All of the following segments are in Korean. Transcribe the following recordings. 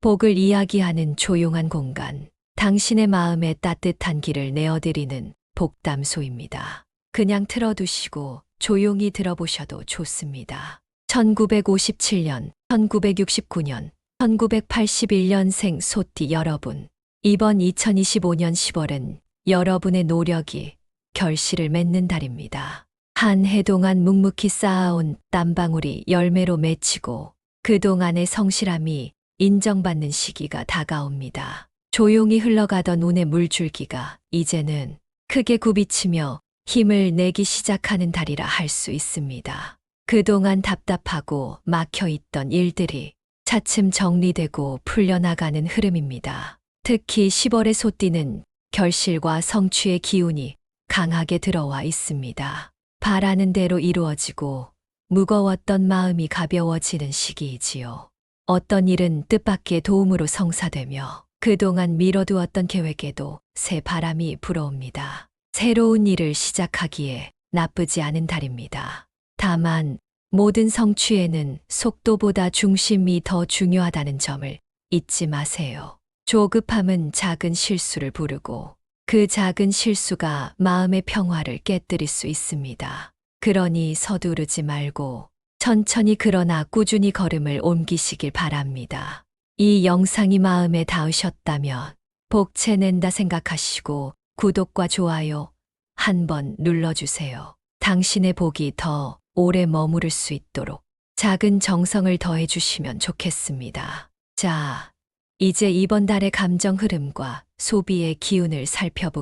복을 이야기하는 조용한 공간, 당신의 마음에 따뜻한 길을 내어드리는 복담소입니다. 그냥 틀어두시고 조용히 들어보셔도 좋습니다. 1957년, 1969년, 1981년생 소띠 여러분, 이번 2025년 10월은 여러분의 노력이 결실을 맺는 달입니다. 한 해 동안 묵묵히 쌓아온 땀방울이 열매로 맺히고 그동안의 성실함이 인정받는 시기가 다가옵니다. 조용히 흘러가던 운의 물줄기가 이제는 크게 굽이치며 힘을 내기 시작하는 달이라 할 수 있습니다. 그동안 답답하고 막혀있던 일들이 차츰 정리되고 풀려나가는 흐름입니다. 특히 10월의 소띠는 결실과 성취의 기운이 강하게 들어와 있습니다. 바라는 대로 이루어지고 무거웠던 마음이 가벼워지는 시기이지요. 어떤 일은 뜻밖의 도움으로 성사되며 그동안 미뤄두었던 계획에도 새 바람이 불어옵니다. 새로운 일을 시작하기에 나쁘지 않은 달입니다. 다만 모든 성취에는 속도보다 중심이 더 중요하다는 점을 잊지 마세요. 조급함은 작은 실수를 부르고 그 작은 실수가 마음의 평화를 깨뜨릴 수 있습니다. 그러니 서두르지 말고 천천히 그러나 꾸준히 걸음을 옮기시길 바랍니다. 이 영상이 마음에 닿으셨다면 복채낸다 생각하시고 구독과 좋아요 한번 눌러주세요. 당신의 복이 더 오래 머무를 수 있도록 작은 정성을 더해주시면 좋겠습니다. 자, 이제 이번 달의 감정 흐름과 소비의 기운을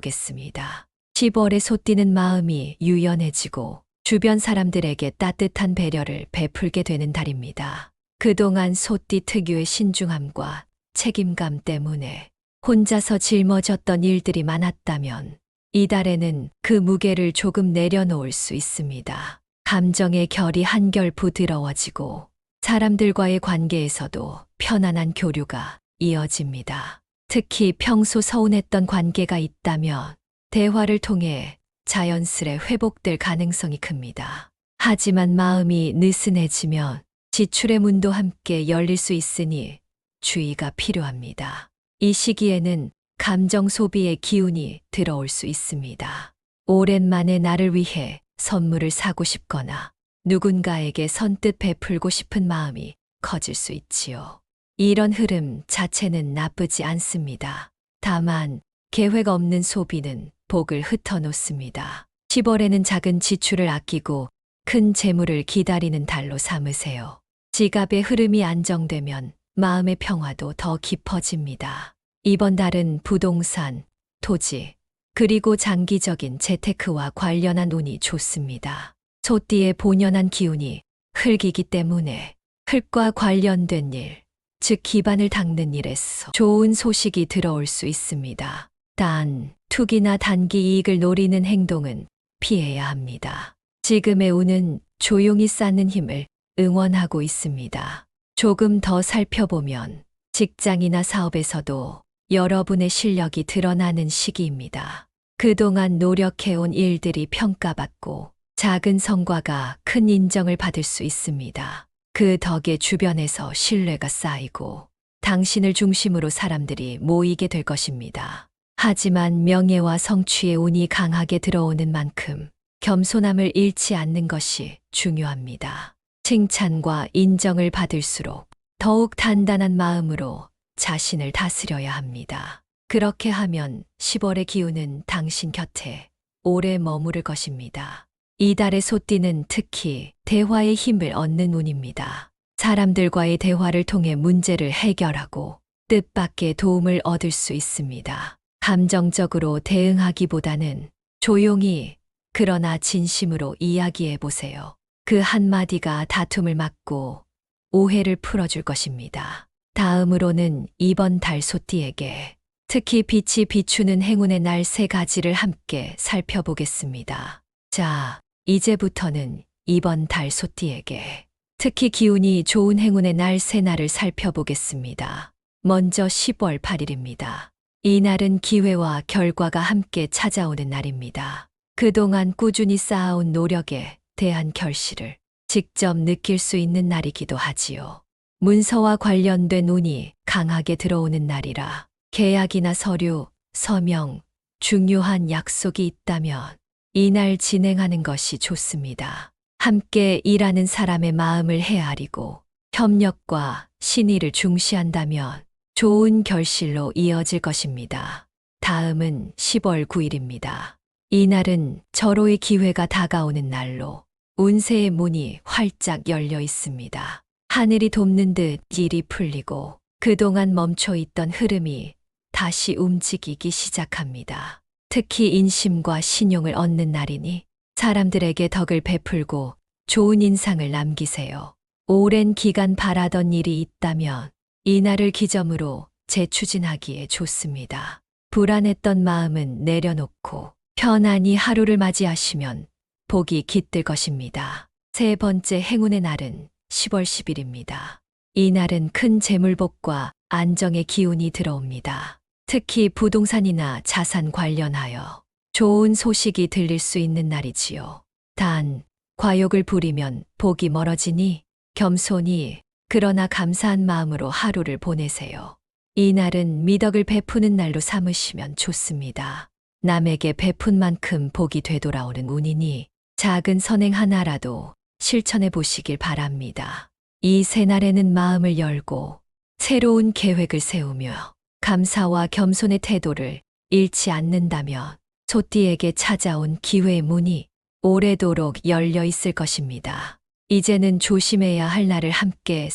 살펴보겠습니다. 10월에 소띠는 마음이 유연해지고 주변 사람들에게 따뜻한 배려를 베풀게 되는 달입니다. 그동안 소띠 특유의 신중함과 책임감 때문에 혼자서 짊어졌던 일들이 많았다면 이달에는 그 무게를 조금 내려놓을 수 있습니다. 감정의 결이 한결 부드러워지고 사람들과의 관계에서도 편안한 교류가 이어집니다. 특히 평소 서운했던 관계가 있다면 대화를 통해 자연스레 회복될 가능성이 큽니다. 하지만 마음이 느슨해지면 지출의 문도 함께 열릴 수 있으니 주의가 필요합니다. 이 시기에는 감정 소비의 기운이 들어올 수 있습니다. 오랜만에 나를 위해 선물을 사고 싶거나 누군가에게 선뜻 베풀고 싶은 마음이 커질 수 있지요. 이런 흐름 자체는 나쁘지 않습니다. 다만 계획 없는 소비는 복을 흩어놓습니다. 10월에는 작은 지출을 아끼고 큰 재물을 기다리는 달로 삼으세요. 지갑의 흐름이 안정되면 마음의 평화도 더 깊어집니다. 이번 달은 부동산, 토지, 그리고 장기적인 재테크와 관련한 운이 좋습니다. 소띠의 본연한 기운이 흙이기 때문에 흙과 관련된 일, 즉 기반을 닦는 일에서 좋은 소식이 들어올 수 있습니다. 단, 투기나 단기 이익을 노리는 행동은 피해야 합니다. 지금의 운은 조용히 쌓는 힘을 응원하고 있습니다. 조금 더 살펴보면 직장이나 사업에서도 여러분의 실력이 드러나는 시기입니다. 그동안 노력해온 일들이 평가받고 작은 성과가 큰 인정을 받을 수 있습니다. 그 덕에 주변에서 신뢰가 쌓이고 당신을 중심으로 사람들이 모이게 될 것입니다. 하지만 명예와 성취의 운이 강하게 들어오는 만큼 겸손함을 잃지 않는 것이 중요합니다. 칭찬과 인정을 받을수록 더욱 단단한 마음으로 자신을 다스려야 합니다. 그렇게 하면 10월의 기운은 당신 곁에 오래 머무를 것입니다. 이달의 소띠는 특히 대화의 힘을 얻는 운입니다. 사람들과의 대화를 통해 문제를 해결하고 뜻밖의 도움을 얻을 수 있습니다. 감정적으로 대응하기보다는 조용히 그러나 진심으로 이야기해 보세요. 그 한마디가 다툼을 막고 오해를 풀어줄 것입니다. 다음으로는 이번 달 소띠에게 특히 빛이 비추는 행운의 날 3가지를 함께 살펴보겠습니다. 자, 이제부터는 이번 달 소띠에게 특히 기운이 좋은 행운의 날 3날을 살펴보겠습니다. 먼저 10월 8일입니다. 이 날은 기회와 결과가 함께 찾아오는 날입니다. 그동안 꾸준히 쌓아온 노력에 대한 결실을 직접 느낄 수 있는 날이기도 하지요. 문서와 관련된 운이 강하게 들어오는 날이라 계약이나 서류, 서명, 중요한 약속이 있다면 이날 진행하는 것이 좋습니다. 함께 일하는 사람의 마음을 헤아리고 협력과 신의를 중시한다면 좋은 결실로 이어질 것입니다. 다음은 10월 9일입니다. 이날은 절호의 기회가 다가오는 날로 운세의 문이 활짝 열려 있습니다. 하늘이 돕는 듯 일이 풀리고 그동안 멈춰 있던 흐름이 다시 움직이기 시작합니다. 특히 인심과 신용을 얻는 날이니 사람들에게 덕을 베풀고 좋은 인상을 남기세요. 오랜 기간 바라던 일이 있다면 이날을 기점으로 재추진하기에 좋습니다. 불안했던 마음은 내려놓고 편안히 하루를 맞이하시면 복이 깃들 것입니다. 세 번째 행운의 날은 10월 10일입니다. 이 날은 큰 재물복과 안정의 기운이 들어옵니다. 특히 부동산이나 자산 관련하여 좋은 소식이 들릴 수 있는 날이지요. 단, 과욕을 부리면 복이 멀어지니 겸손히 그러나 감사한 마음으로 하루를 보내세요. 이 날은 미덕을 베푸는 날로 삼으시면 좋습니다. 남에게 베푼 만큼 복이 되돌아오는 운이니 작은 선행 하나라도 실천해 보시길 바랍니다. 이 새 날에는 마음을 열고 새로운 계획을 세우며 감사와 겸손의 태도를 잃지 않는다면 소띠에게 찾아온 기회의 문이 오래도록 열려 있을 것입니다. 이제는 조심해야 할 날을 함께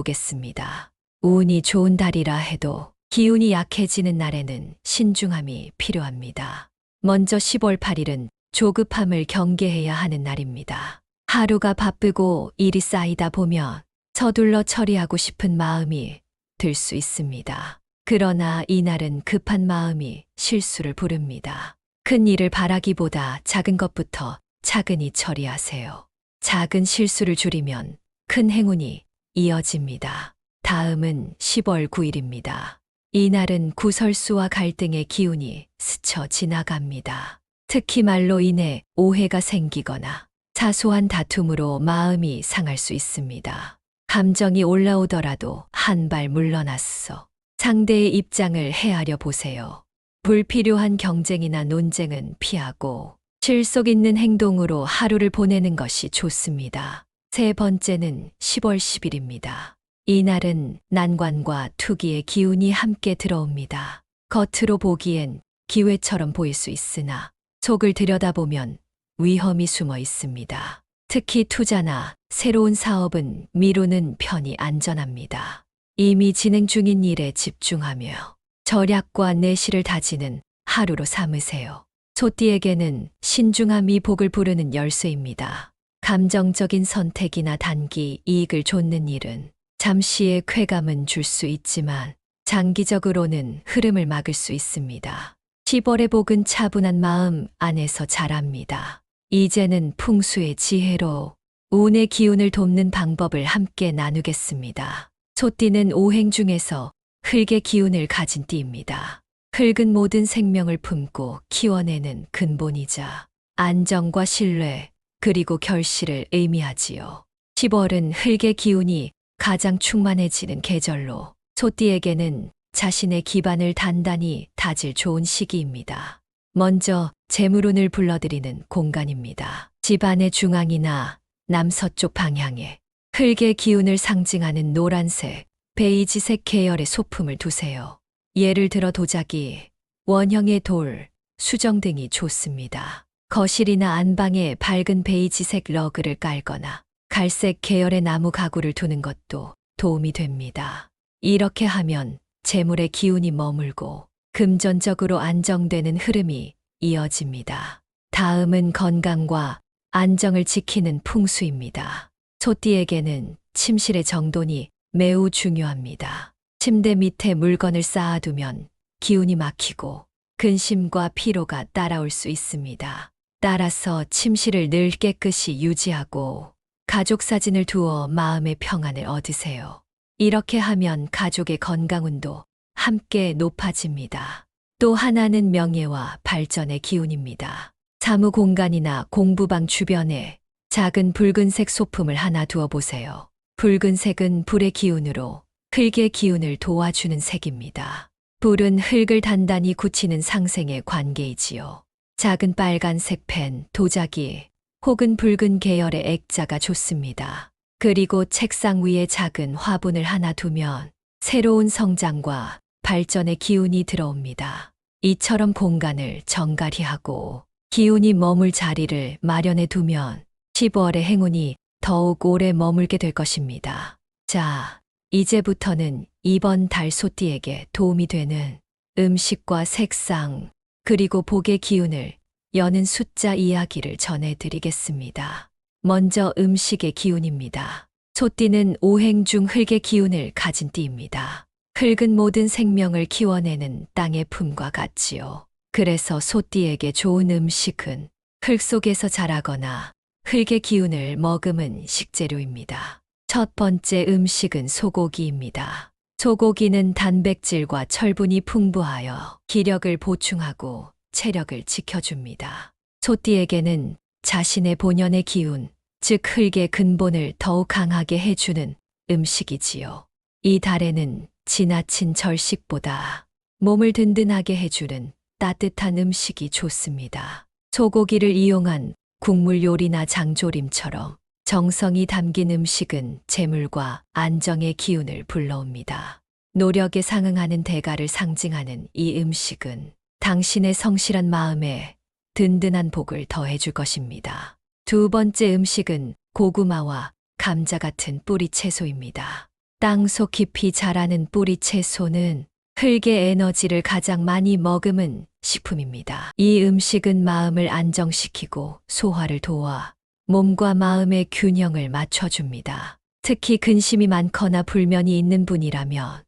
살펴보겠습니다. 운이 좋은 달이라 해도 기운이 약해지는 날에는 신중함이 필요합니다. 먼저 10월 8일은 조급함을 경계해야 하는 날입니다. 하루가 바쁘고 일이 쌓이다 보면 서둘러 처리하고 싶은 마음이 들 수 있습니다. 그러나 이날은 급한 마음이 실수를 부릅니다. 큰 일을 바라기보다 작은 것부터 차근히 처리하세요. 작은 실수를 줄이면 큰 행운이 이어집니다. 다음은 10월 9일입니다. 이날은 구설수와 갈등의 기운이 스쳐 지나갑니다. 특히 말로 인해 오해가 생기거나 사소한 다툼으로 마음이 상할 수 있습니다. 감정이 올라오더라도 한 발 물러났어 상대의 입장을 헤아려 보세요. 불필요한 경쟁이나 논쟁은 피하고 실속 있는 행동으로 하루를 보내는 것이 좋습니다. 세 번째는 10월 10일입니다. 이날은 난관과 투기의 기운이 함께 들어옵니다. 겉으로 보기엔 기회처럼 보일 수 있으나 속을 들여다보면 위험이 숨어 있습니다. 특히 투자나 새로운 사업은 미루는 편이 안전합니다. 이미 진행 중인 일에 집중하며 절약과 내실을 다지는 하루로 삼으세요. 소띠에게는 신중함이 복을 부르는 열쇠입니다. 감정적인 선택이나 단기 이익을 좇는 일은 잠시의 쾌감은 줄 수 있지만 장기적으로는 흐름을 막을 수 있습니다. 10월의 복은 차분한 마음 안에서 자랍니다. 이제는 풍수의 지혜로 운의 기운을 돕는 방법을 함께 나누겠습니다. 소띠는 오행 중에서 흙의 기운을 가진 띠입니다. 흙은 모든 생명을 품고 키워내는 근본이자 안정과 신뢰 그리고 결실을 의미하지요. 10월은 흙의 기운이 가장 충만해지는 계절로 소띠에게는 자신의 기반을 단단히 다질 좋은 시기입니다. 먼저 재물운을 불러들이는 공간입니다. 집안의 중앙이나 남서쪽 방향에 흙의 기운을 상징하는 노란색, 베이지색 계열의 소품을 두세요. 예를 들어 도자기, 원형의 돌, 수정 등이 좋습니다. 거실이나 안방에 밝은 베이지색 러그를 깔거나 갈색 계열의 나무 가구를 두는 것도 도움이 됩니다. 이렇게 하면 재물의 기운이 머물고 금전적으로 안정되는 흐름이 이어집니다. 다음은 건강과 안정을 지키는 풍수입니다. 소띠에게는 침실의 정돈이 매우 중요합니다. 침대 밑에 물건을 쌓아두면 기운이 막히고 근심과 피로가 따라올 수 있습니다. 따라서 침실을 늘 깨끗이 유지하고 가족 사진을 두어 마음의 평안을 얻으세요. 이렇게 하면 가족의 건강운도 함께 높아집니다. 또 하나는 명예와 발전의 기운입니다. 사무 공간이나 공부방 주변에 작은 붉은색 소품을 하나 두어 보세요. 붉은색은 불의 기운으로 흙의 기운을 도와주는 색입니다. 불은 흙을 단단히 굳히는 상생의 관계이지요. 작은 빨간색 펜, 도자기 혹은 붉은 계열의 액자가 좋습니다. 그리고 책상 위에 작은 화분을 하나 두면 새로운 성장과 발전의 기운이 들어옵니다. 이처럼 공간을 정갈히 하고 기운이 머물 자리를 마련해 두면 10월의 행운이 더욱 오래 머물게 될 것입니다. 자, 이제부터는 이번 달 소띠에게 도움이 되는 음식과 색상, 그리고 복의 기운을 여는 숫자 이야기를 전해드리겠습니다. 먼저 음식의 기운입니다. 소띠는 오행 중 흙의 기운을 가진 띠입니다. 흙은 모든 생명을 키워내는 땅의 품과 같지요. 그래서 소띠에게 좋은 음식은 흙 속에서 자라거나 흙의 기운을 머금은 식재료입니다. 첫 번째 음식은 소고기입니다. 소고기는 단백질과 철분이 풍부하여 기력을 보충하고 체력을 지켜줍니다. 소띠에게는 자신의 본연의 기운, 즉 흙의 근본을 더욱 강하게 해주는 음식이지요. 이 달에는 지나친 절식보다 몸을 든든하게 해주는 따뜻한 음식이 좋습니다. 소고기를 이용한 국물 요리나 장조림처럼 정성이 담긴 음식은 재물과 안정의 기운을 불러옵니다. 노력에 상응하는 대가를 상징하는 이 음식은 당신의 성실한 마음에 든든한 복을 더해줄 것입니다. 두 번째 음식은 고구마와 감자 같은 뿌리 채소입니다. 땅속 깊이 자라는 뿌리 채소는 흙의 에너지를 가장 많이 머금은 식품입니다. 이 음식은 마음을 안정시키고 소화를 도와 몸과 마음의 균형을 맞춰줍니다. 특히 근심이 많거나 불면이 있는 분이라면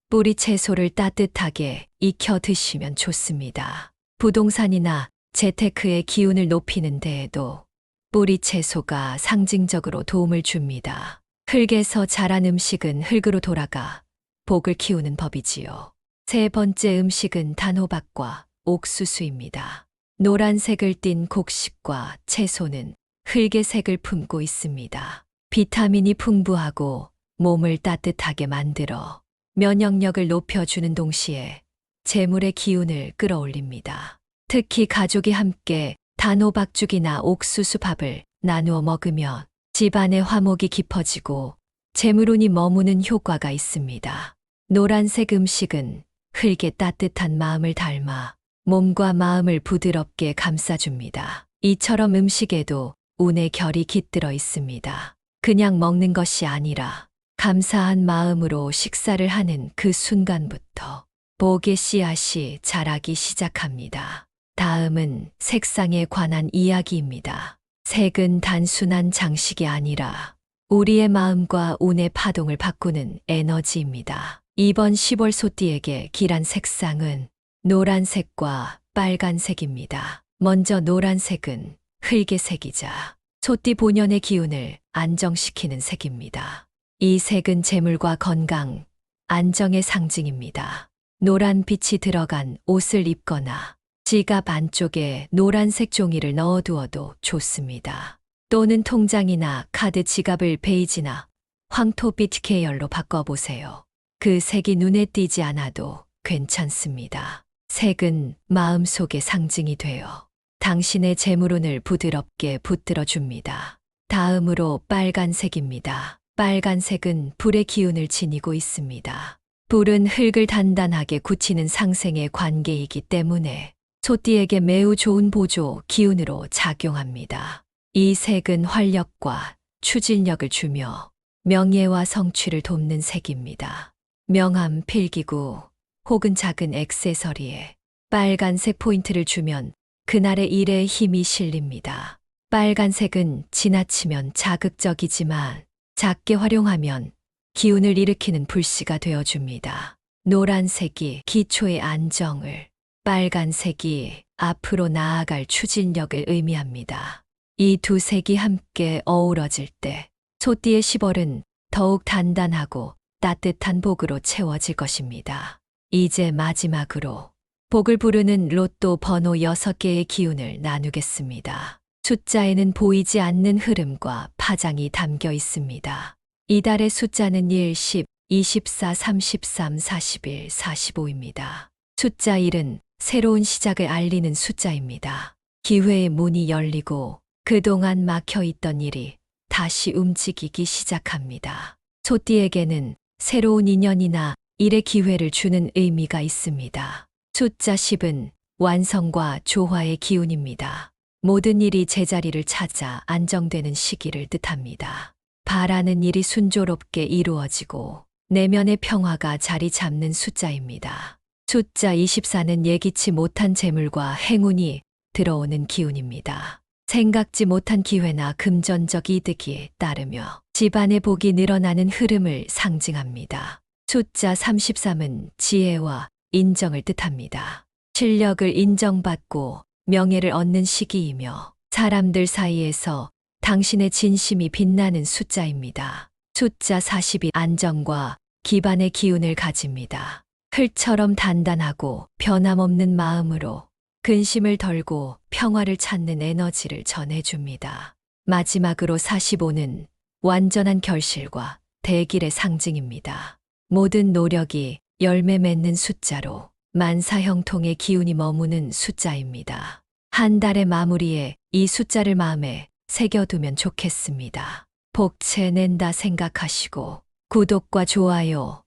뿌리 채소를 따뜻하게 익혀 드시면 좋습니다. 부동산이나 재테크의 기운을 높이는 데에도 뿌리 채소가 상징적으로 도움을 줍니다. 흙에서 자란 음식은 흙으로 돌아가 복을 키우는 법이지요. 세 번째 음식은 단호박과 옥수수입니다. 노란색을 띤 곡식과 채소는 흙의 색을 품고 있습니다. 비타민이 풍부하고 몸을 따뜻하게 만들어 면역력을 높여주는 동시에 재물의 기운을 끌어올립니다. 특히 가족이 함께 단호박죽이나 옥수수밥을 나누어 먹으면 집안의 화목이 깊어지고 재물운이 머무는 효과가 있습니다. 노란색 음식은 흙의 따뜻한 마음을 닮아 몸과 마음을 부드럽게 감싸줍니다. 이처럼 음식에도 운의 결이 깃들어 있습니다. 그냥 먹는 것이 아니라 감사한 마음으로 식사를 하는 그 순간부터 복의 씨앗이 자라기 시작합니다. 다음은 색상에 관한 이야기입니다. 색은 단순한 장식이 아니라 우리의 마음과 운의 파동을 바꾸는 에너지입니다. 이번 10월 소띠에게 길한 색상은 노란색과 빨간색입니다. 먼저 노란색은 흙의 색이자 소띠 본연의 기운을 안정시키는 색입니다. 이 색은 재물과 건강, 안정의 상징입니다. 노란 빛이 들어간 옷을 입거나 지갑 안쪽에 노란색 종이를 넣어두어도 좋습니다. 또는 통장이나 카드 지갑을 베이지나 황토빛 계열로 바꿔보세요. 그 색이 눈에 띄지 않아도 괜찮습니다. 색은 마음속의 상징이 되어 당신의 재물운을 부드럽게 붙들어 줍니다. 다음으로 빨간색입니다. 빨간색은 불의 기운을 지니고 있습니다. 불은 흙을 단단하게 굳히는 상생의 관계이기 때문에 소띠에게 매우 좋은 보조 기운으로 작용합니다. 이 색은 활력과 추진력을 주며 명예와 성취를 돕는 색입니다. 명함, 필기구 혹은 작은 액세서리에 빨간색 포인트를 주면 그날의 일에 힘이 실립니다. 빨간색은 지나치면 자극적이지만 작게 활용하면 기운을 일으키는 불씨가 되어줍니다. 노란색이 기초의 안정을, 빨간색이 앞으로 나아갈 추진력을 의미합니다. 이 두 색이 함께 어우러질 때 소띠의 10월은 더욱 단단하고 따뜻한 복으로 채워질 것입니다. 이제 마지막으로 복을 부르는 로또 번호 6개의 기운을 나누겠습니다. 숫자에는 보이지 않는 흐름과 파장이 담겨 있습니다. 이달의 숫자는 1, 10, 24, 33, 41, 45입니다. 숫자 1은 새로운 시작을 알리는 숫자입니다. 기회의 문이 열리고 그동안 막혀 있던 일이 다시 움직이기 시작합니다. 소띠에게는 새로운 인연이나 일의 기회를 주는 의미가 있습니다. 숫자 10은 완성과 조화의 기운입니다. 모든 일이 제자리를 찾아 안정되는 시기를 뜻합니다. 바라는 일이 순조롭게 이루어지고 내면의 평화가 자리 잡는 숫자입니다. 숫자 24는 예기치 못한 재물과 행운이 들어오는 기운입니다. 생각지 못한 기회나 금전적 이득이 따르며 집안의 복이 늘어나는 흐름을 상징합니다. 숫자 33은 지혜와 인정을 뜻합니다. 실력을 인정받고 명예를 얻는 시기이며 사람들 사이에서 당신의 진심이 빛나는 숫자입니다. 숫자 40이 안정과 기반의 기운을 가집니다. 흙처럼 단단하고 변함없는 마음으로 근심을 덜고 평화를 찾는 에너지를 전해줍니다. 마지막으로 45는 완전한 결실과 대길의 상징입니다. 모든 노력이 열매 맺는 숫자로 만사형통의 기운이 머무는 숫자입니다. 한 달의 마무리에 이 숫자를 마음에 새겨두면 좋겠습니다. 복채 낸다 생각하시고 구독과 좋아요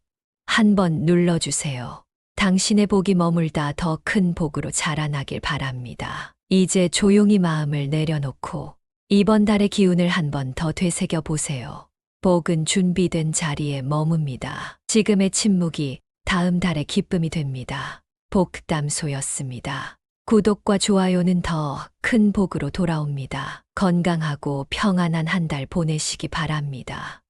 한번 눌러주세요. 당신의 복이 머물다 더 큰 복으로 자라나길 바랍니다. 이제 조용히 마음을 내려놓고 이번 달의 기운을 한번 더 되새겨 보세요. 복은 준비된 자리에 머뭅니다. 지금의 침묵이 다음 달의 기쁨이 됩니다. 복담소였습니다. 구독과 좋아요는 더 큰 복으로 돌아옵니다. 건강하고 평안한 한 달 보내시기 바랍니다.